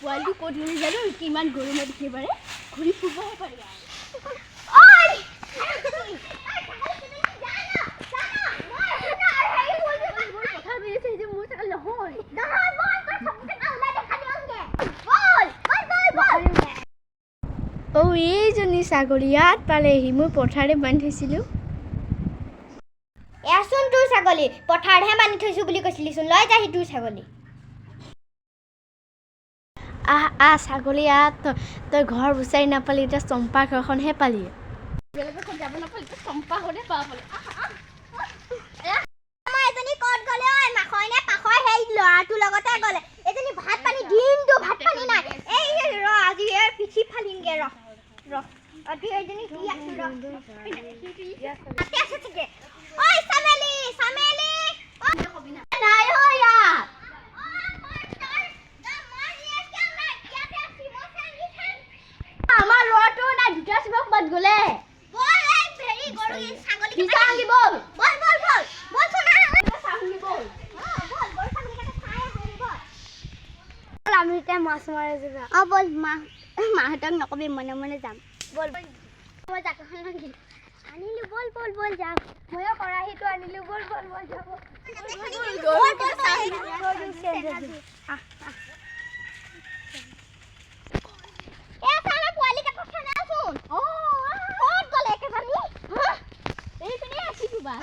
পোৱালিটো ক'ত গ'ল জানো কিমান গৰমত একেবাৰে ঘূৰি ফুৰিবহে পাৰি এইজনী ছাগলী ইয়াত পালেহি মই পথাৰে বান্ধি থৈছিলোঁ এচোন তোৰ ছাগলী পথাৰহে বান্ধি থৈছোঁ বুলি কৈছিলিচোন লৈ যাহি তোৰ ছাগলী ছাগলী ইয়াত তই ঘৰ বিচাৰি নাপালি এতিয়া চম্পা ঘৰখনহে পালি বেলেগৰ ঘৰত যাব নাপালি চম্পা ঘৰতে পাবলৈ এজনী ক'ত গ'লে ঐ মাখৈ নে পাখৈ সেই ল'ৰাটোৰ লগতে গ'লে এজনী ভাত পানী দিনটো ভাত পানী নাই এই ৰ আজি ইয়াৰ পিঠি ফালিমগে ৰ আজি এজনী কি আছো ৰ তাতে আছে চাগে ঐ চামেলি নাই হয় ইয়াত আমাৰ ল'ৰাটো নাই দুটা চিবা ক'ৰবাত গ'লে বল এই ভেৰি গৰু ছাগলী বিচা আহি বল বল সোনা চাহি বল বল ছাগলী কাটা চাই আহি বল আমি এতিয়া মাছ মাৰে যাবা বল মাহঁতক নকবি মনে মনে যাম বল মই জাকাখন আনিলো বল যাম ময়ো কৰাহীটো আনিলো বল যাব পোৱালি কাটা খানাচোন ক'ত গ'লে একেবাৰে এইপিনে আছিলো বা